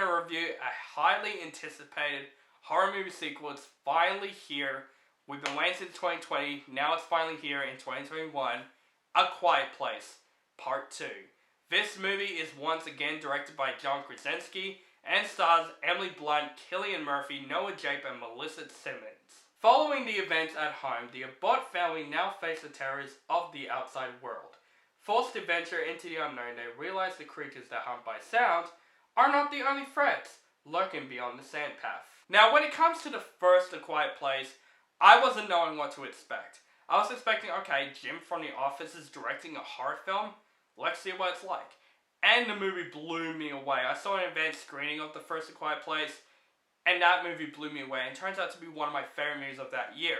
to review a highly anticipated horror movie sequel. It's finally here. We've been waiting since 2020. Now it's finally here in 2021. A Quiet Place, Part 2. This movie is once again directed by John Krasinski and stars Emily Blunt, Killian Murphy, Noah Jupe, and Millicent Simmonds. Following the events at home, the Abbott family now face the terrors of the outside world. Forced to venture into the unknown, they realize the creatures that hunt by sound are not the only threats lurking beyond the sandpath. Now, when it comes to the first A Quiet Place, I wasn't knowing what to expect. I was expecting, okay, Jim from The Office is directing a horror film. Let's see what it's like. And the movie blew me away. I saw an advanced screening of the first A Quiet Place, and that movie blew me away, and turns out to be one of my favorite movies of that year.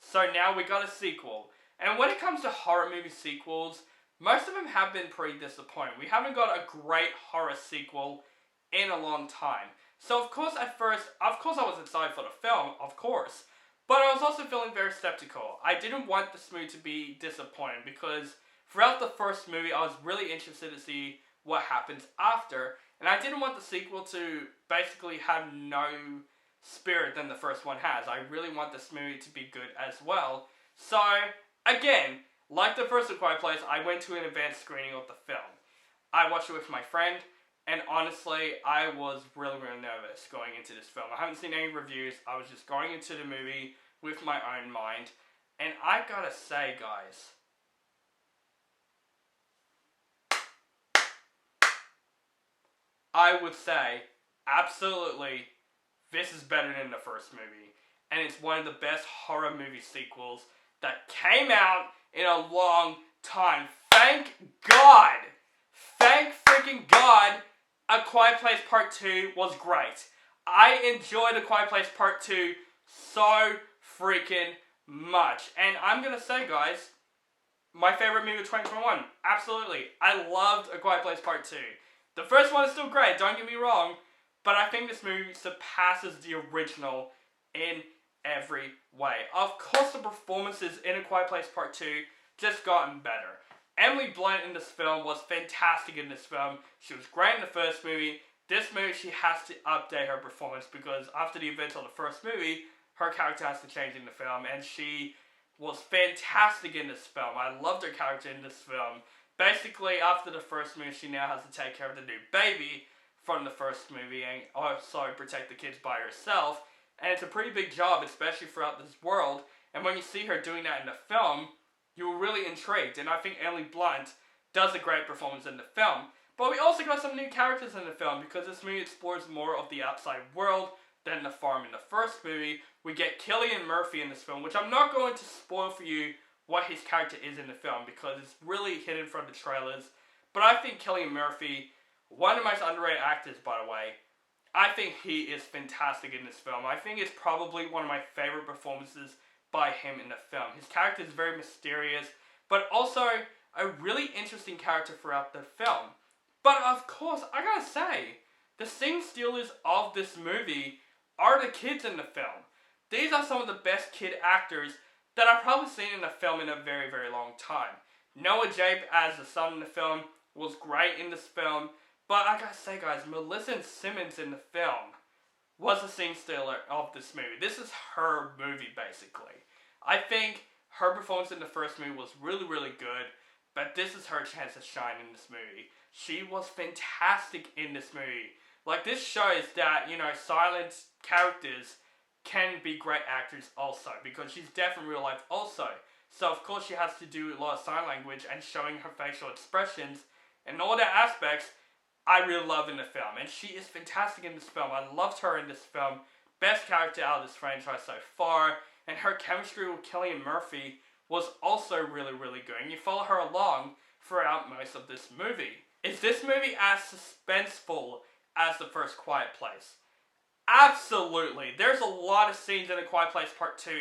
So now we got a sequel. And when it comes to horror movie sequels, most of them have been pretty disappointing. We haven't got a great horror sequel in a long time. So of course I was excited for the film, of course. But I was also feeling very skeptical. I didn't want this movie to be disappointing because throughout the first movie I was really interested to see what happens after. And I didn't want the sequel to basically have no spirit than the first one has. I really want this movie to be good as well. So, again, like the first A Quiet Place, I went to an advanced screening of the film. I watched it with my friend, and honestly, I was really nervous going into this film. I haven't seen any reviews. I was just going into the movie with my own mind. And I gotta say, guys, I would say, absolutely, this is better than the first movie. And it's one of the best horror movie sequels that came out in a long time. Thank God! Thank freaking God! A Quiet Place Part 2 was great. I enjoyed A Quiet Place Part 2 so freaking much. And I'm gonna say, guys, my favorite movie of 2021. Absolutely. I loved A Quiet Place Part 2. The first one is still great, don't get me wrong, but I think this movie surpasses the original in every way. Of course, the performances in A Quiet Place Part 2 just gotten better. Emily Blunt in this film was fantastic in this film. She was great in the first movie. This movie, she has to update her performance because after the events of the first movie, her character has to change in the film, and she was fantastic in this film. I loved her character in this film. Basically, after the first movie, she now has to take care of the new baby from the first movie and also protect the kids by herself. And it's a pretty big job, especially throughout this world. And when you see her doing that in the film, you were really intrigued. And I think Emily Blunt does a great performance in the film. But we also got some new characters in the film because this movie explores more of the outside world than the farm in the first movie. We get Killian Murphy in this film, which I'm not going to spoil for you what his character is in the film because it's really hidden from the trailers. But I think Killian Murphy, one of the most underrated actors, by the way, I think he is fantastic in this film. I think it's probably one of my favorite performances by him in the film. His character is very mysterious, but also a really interesting character throughout the film. But of course, I gotta say, the scene stealers of this movie are the kids in the film. These are some of the best kid actors that I've probably seen in a film in a very long time. Noah Jupe as the son in the film was great in this film, but I gotta say, guys, Millicent Simmonds in the film was the scene stealer of this movie. This is her movie, basically. I think her performance in the first movie was really good, but this is her chance to shine in this movie. She was fantastic in this movie. Like, this shows that, you know, silent characters can be great actors also, because she's deaf in real life also. So of course she has to do a lot of sign language and showing her facial expressions and all that aspects I really love in the film. And she is fantastic in this film. I loved her in this film. Best character out of this franchise so far. And her chemistry with Killian Murphy was also really good. And you follow her along throughout most of this movie. Is this movie as suspenseful as the first Quiet Place? Absolutely. There's a lot of scenes in A Quiet Place Part 2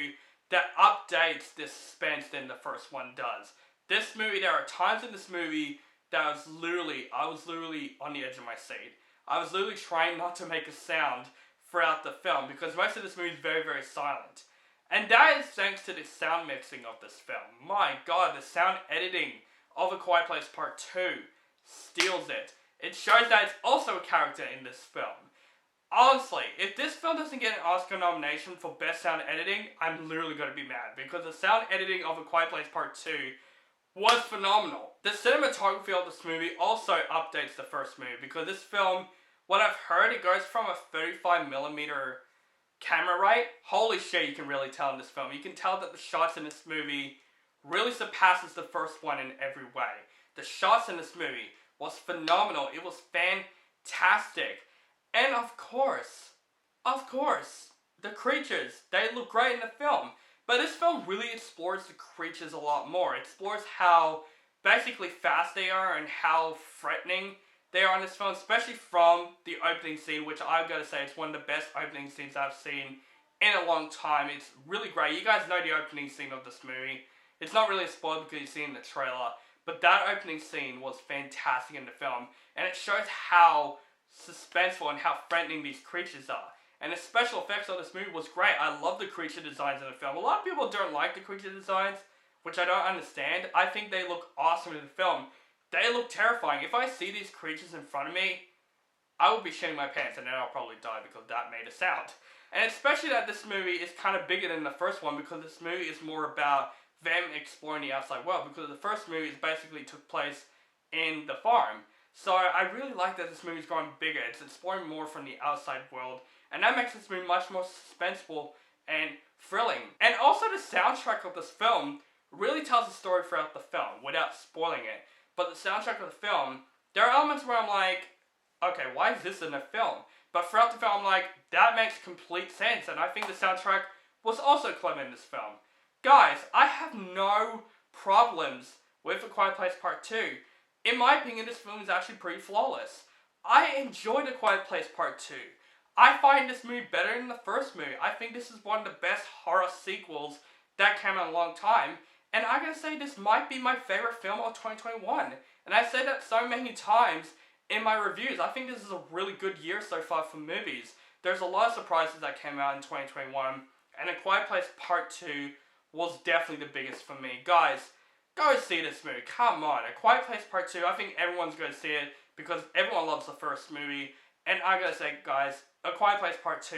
that updates this suspense than the first one does. This movie, there are times in this movie that I was literally on the edge of my seat. I was literally trying not to make a sound throughout the film because most of this movie is very silent. And that is thanks to the sound mixing of this film. My God, the sound editing of A Quiet Place Part 2 steals it. It shows that it's also a character in this film. Honestly, if this film doesn't get an Oscar nomination for Best Sound Editing, I'm literally going to be mad, because the sound editing of A Quiet Place Part 2 was phenomenal. The cinematography of this movie also updates the first movie, because this film, what I've heard, it goes from a 35mm camera rate. Holy shit, you can really tell in this film. You can tell that the shots in this movie really surpasses the first one in every way. The shots in this movie was phenomenal. It was fantastic. And of course, the creatures, they look great in the film. But this film really explores the creatures a lot more. It explores how basically fast they are and how threatening they are in this film, especially from the opening scene, which I've got to say is one of the best opening scenes I've seen in a long time. It's really great. You guys know the opening scene of this movie. It's not really a spoiler because you've seen the trailer, but that opening scene was fantastic in the film, and it shows how suspenseful and how threatening these creatures are. And the special effects of this movie was great. I love the creature designs in the film. A lot of people don't like the creature designs, which I don't understand. I think they look awesome in the film. They look terrifying. If I see these creatures in front of me, I will be shitting my pants, and then I'll probably die because that made a sound. And especially that this movie is kind of bigger than the first one, because this movie is more about them exploring the outside world, because the first movie basically took place in the farm. So I really like that this movie's going bigger. It's exploring more from the outside world, and that makes this movie much more suspenseful and thrilling. And also the soundtrack of this film really tells the story throughout the film without spoiling it. But the soundtrack of the film, there are elements where I'm like, okay, why is this in the film? But throughout the film, I'm like, that makes complete sense. And I think the soundtrack was also clever in this film. Guys, I have no problems with A Quiet Place Part 2. In my opinion, this film is actually pretty flawless. I enjoyed A Quiet Place Part 2. I find this movie better than the first movie. I think this is one of the best horror sequels that came out in a long time. And I gotta say, this might be my favorite film of 2021. And I said that so many times in my reviews. I think this is a really good year so far for movies. There's a lot of surprises that came out in 2021. And A Quiet Place Part 2 was definitely the biggest for me. Guys, go see this movie. Come on. A Quiet Place Part 2, I think everyone's going to see it because everyone loves the first movie. And I gotta say, guys, A Quiet Place Part 2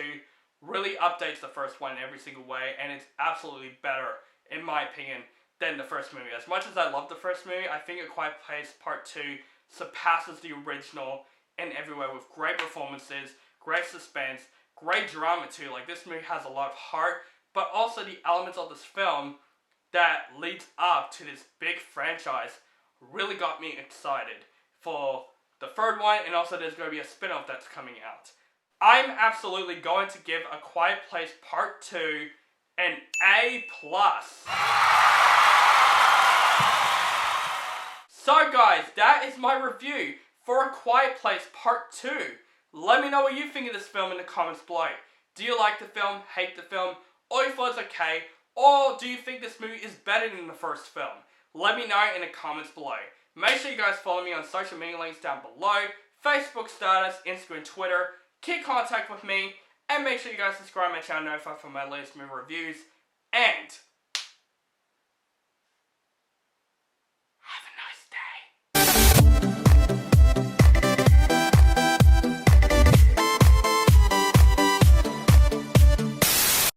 really updates the first one in every single way. And it's absolutely better, in my opinion, than the first movie. As much as I love the first movie, I think A Quiet Place Part 2 surpasses the original in every way, with great performances, great suspense, great drama too. Like, this movie has a lot of heart, but also the elements of this film that leads up to this big franchise really got me excited for the third one, and also there's going to be a spin-off that's coming out. I'm absolutely going to give A Quiet Place Part 2 an A+. So guys, that is my review for A Quiet Place Part 2. Let me know what you think of this film in the comments below. Do you like the film, hate the film, or you thought it's okay, or do you think this movie is better than the first film? Let me know in the comments below. Make sure you guys follow me on social media links down below, Facebook, Stardust, Instagram, Twitter. Keep contact with me, and make sure you guys subscribe to my channel, notified for my latest movie reviews, and